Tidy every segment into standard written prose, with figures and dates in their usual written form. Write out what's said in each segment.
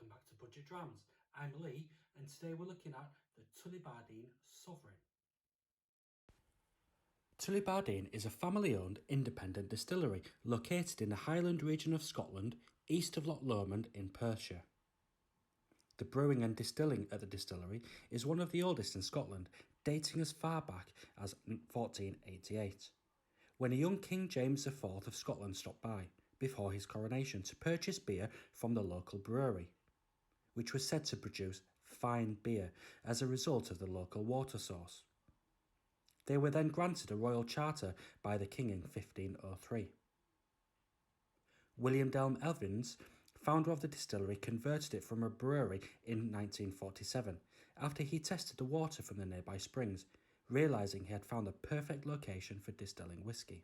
welcome back to Budget Drams. I'm Lee, and today we're looking at the Tullibardine Sovereign. Tullibardine is a family-owned independent distillery located in the Highland region of Scotland, east of Loch Lomond in Perthshire. The brewing and distilling at the distillery is one of the oldest in Scotland, dating as far back as 1488, when a young King James IV of Scotland stopped by, before his coronation, to purchase beer from the local brewery, which was said to produce fine beer as a result of the local water source. They were then granted a royal charter by the king in 1503. William Delme Evans, founder of the distillery, converted it from a brewery in 1947 after he tested the water from the nearby springs, realising he had found the perfect location for distilling whisky.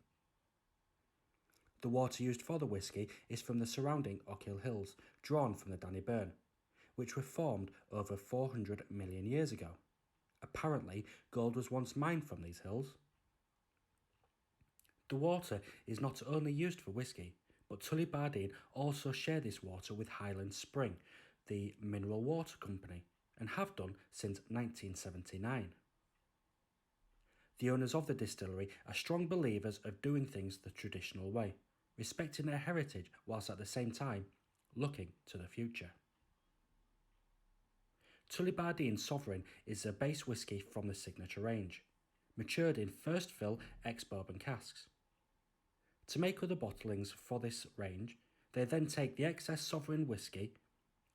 The water used for the whisky is from the surrounding Ochil Hills, drawn from the Danny Burn, which were formed over 400 million years ago. Apparently, gold was once mined from these hills. The water is not only used for whisky, but Tullibardine also share this water with Highland Spring, the mineral water company, and have done since 1979. The owners of the distillery are strong believers of doing things the traditional way, respecting their heritage whilst at the same time looking to the future. Tullibardine Sovereign is a base whisky from the signature range, matured in first fill ex-bourbon casks. To make other bottlings for this range, they then take the excess Sovereign whisky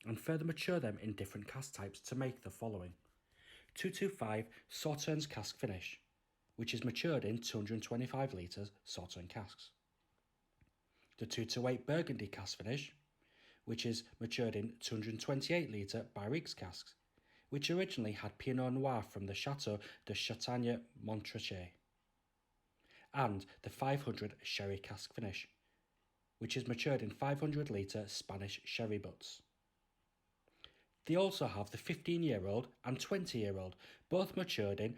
and further mature them in different cask types to make the following: 225 Sauternes cask finish, which is matured in 225 litres Sauternes casks. The 228 Burgundy cask finish, which is matured in 228 litre Barriques casks, which originally had Pinot Noir from the Chateau de Chateauneuf-Montrachet, and the 500 Sherry cask finish, which is matured in 500 litre Spanish sherry butts. They also have the 15-year-old and 20-year-old, both matured in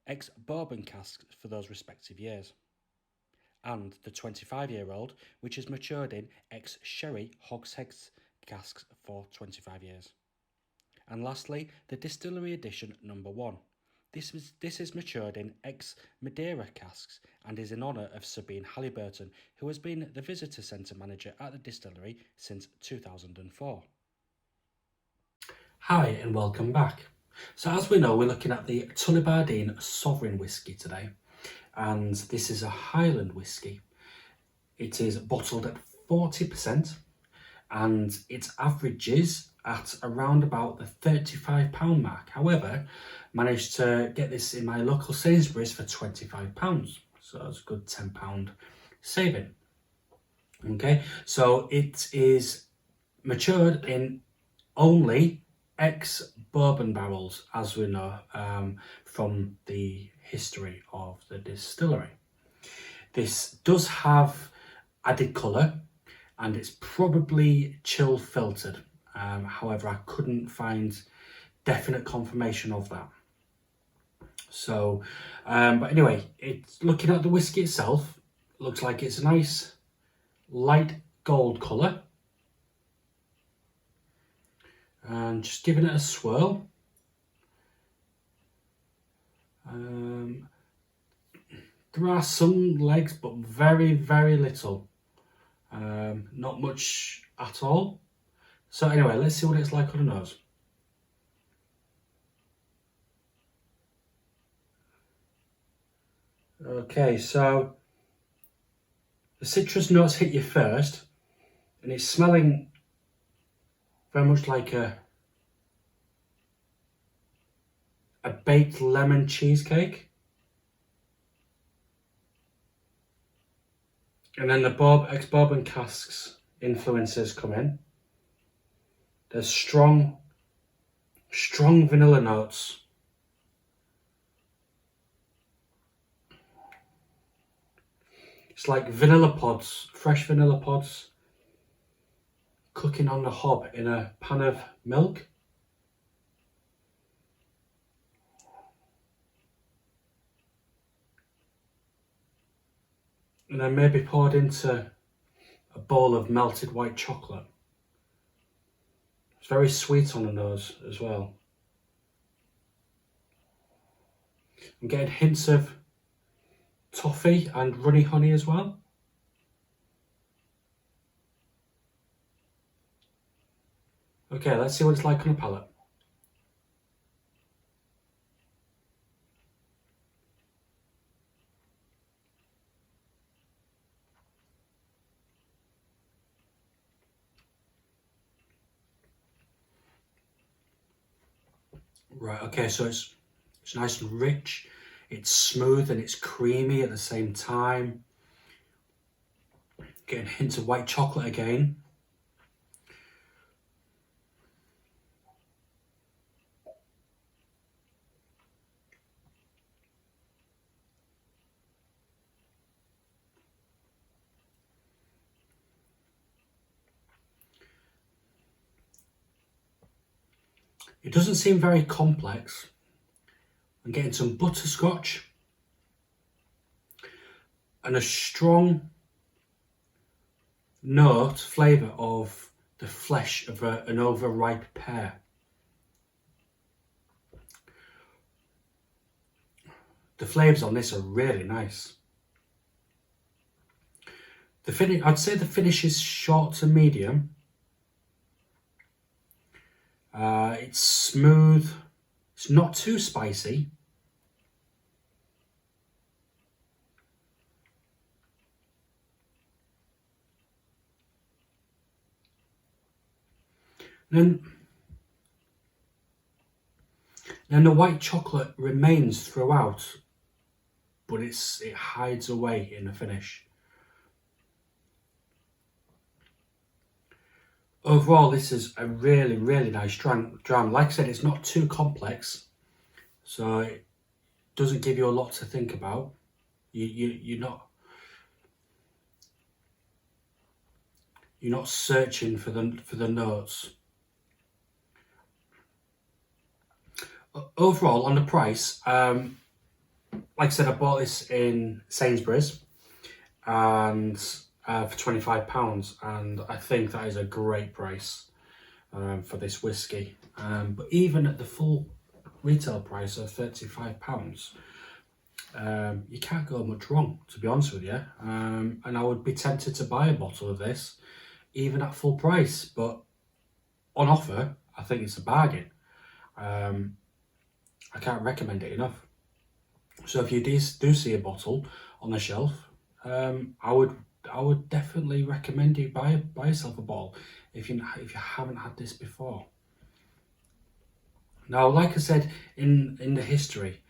ex-bourbon casks for those respective years, and the 25-year-old, which is matured in ex-sherry hogshead casks for 25 years. And lastly, the Distillery Edition number 1. This is matured in ex-Madeira casks and is in honour of Sabine Halliburton, who has been the visitor centre manager at the distillery since 2004. Hi and welcome back. So as we know, we're looking at the Tullibardine Sovereign whisky today, and this is a Highland whisky. It is bottled at 40% and its averages at around about the £35 mark. However, managed to get this in my local Sainsbury's for £25, so it's a good £10 saving. Okay, so it is matured in only ex-bourbon barrels, as we know from the history of the distillery. This does have added colour, and it's probably chill filtered. However, I couldn't find definite confirmation of that. So, but anyway, it's looking at the whisky itself, looks like it's a nice light gold colour. And just giving it a swirl. There are some legs, but very, very little. Not much at all. So anyway, let's see what it's like on the nose. Okay, so the citrus notes hit you first, and it's smelling very much like a baked lemon cheesecake. And then the ex-bourbon casks influences come in. There's strong vanilla notes. It's like vanilla pods, fresh vanilla pods, cooking on the hob in a pan of milk. And then maybe poured into a bowl of melted white chocolate. It's very sweet on the nose as well. I'm getting hints of toffee and runny honey as well. Okay, let's see what it's like on the palate. Right, okay, so it's nice and rich, it's smooth and it's creamy at the same time. Getting hints of white chocolate again. It doesn't seem very complex. I'm getting some butterscotch and a strong note, flavour of the flesh of an overripe pear. The flavours on this are really nice. The finish, I'd say the finish is short to medium. It's smooth. It's not too spicy. Then the white chocolate remains throughout, but it hides away in the finish. Overall, this is a really, really nice dram. Like I said, it's not too complex, so it doesn't give you a lot to think about. You're not searching for the notes. Overall, on the price, like I said, I bought this in Sainsbury's and for £25, and I think that is a great price for this whiskey. But even at the full retail price of £35, you can't go much wrong, to be honest with you. And I would be tempted to buy a bottle of this, even at full price. But on offer, I think it's a bargain. I can't recommend it enough. So if you do see a bottle on the shelf, I would definitely recommend you buy yourself a bottle if you haven't had this before. Now, like I said in the history,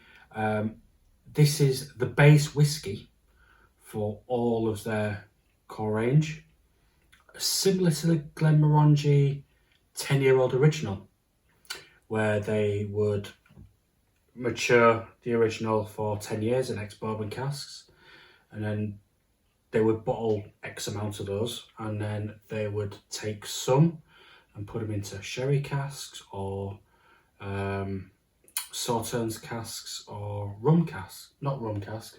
this is the base whiskey for all of their core range, similar to the Glenmorangie 10-year-old original, where they would mature the original for 10 years in ex-bourbon casks, and then they would bottle X amount of those, and then they would take some and put them into sherry casks or Sauternes casks or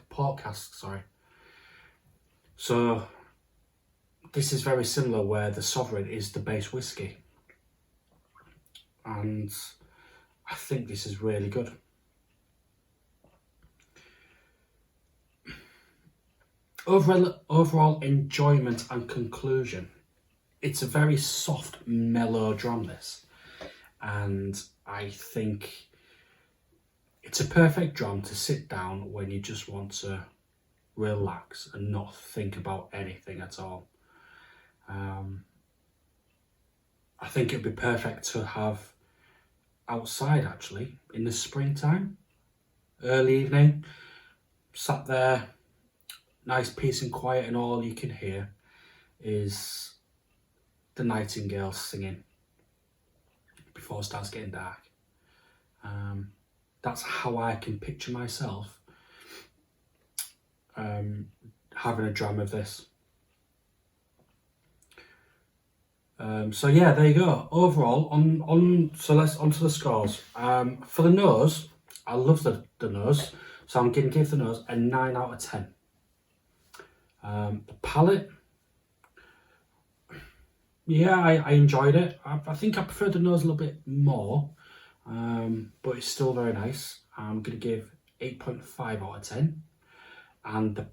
port casks, sorry. So this is very similar, where the Sovereign is the base whiskey, and I think this is really good. Overall enjoyment and conclusion. It's a very soft, mellow dram, this, and I think it's a perfect dram to sit down when you just want to relax and not think about anything at all. I think it'd be perfect to have outside, actually, in the springtime, early evening, sat there, nice peace and quiet, and all you can hear is the nightingales singing before it starts getting dark. That's how I can picture myself having a dram of this. So yeah, there you go. Overall, so let's onto the scores. For the nose, I love the nose, so I'm going to give the nose a 9 out of 10. The palate, Yeah, I enjoyed it. I think I prefer the nose a little bit more, but it's still very nice. I'm going to give 8.5 out of 10. And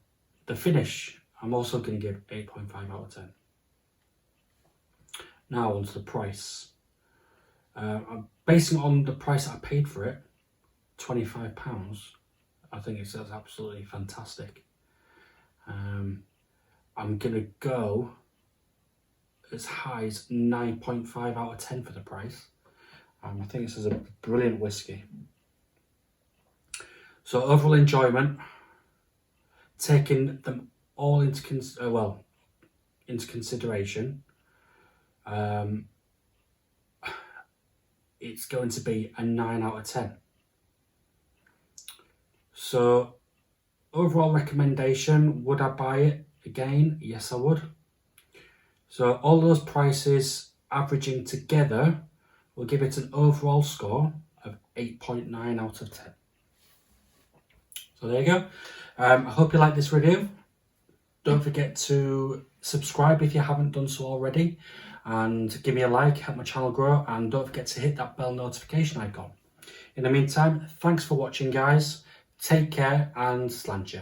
the finish, I'm also going to give 8.5 out of 10. Now onto the price. I'm basing it on the price I paid for it, £25. I think it's absolutely fantastic. I'm going to go as high as 9.5 out of 10 for the price. I think this is a brilliant whiskey. So overall enjoyment, taking them all into consideration, it's going to be a 9 out of 10. So overall recommendation, would I buy it again? Yes, I would. So all those prices averaging together will give it an overall score of 8.9 out of 10. So there you go. I hope you like this review. Don't forget to subscribe if you haven't done so already, and give me a like, help my channel grow, and don't forget to hit that bell notification icon. In the meantime, thanks for watching, guys. Take care and Sliante.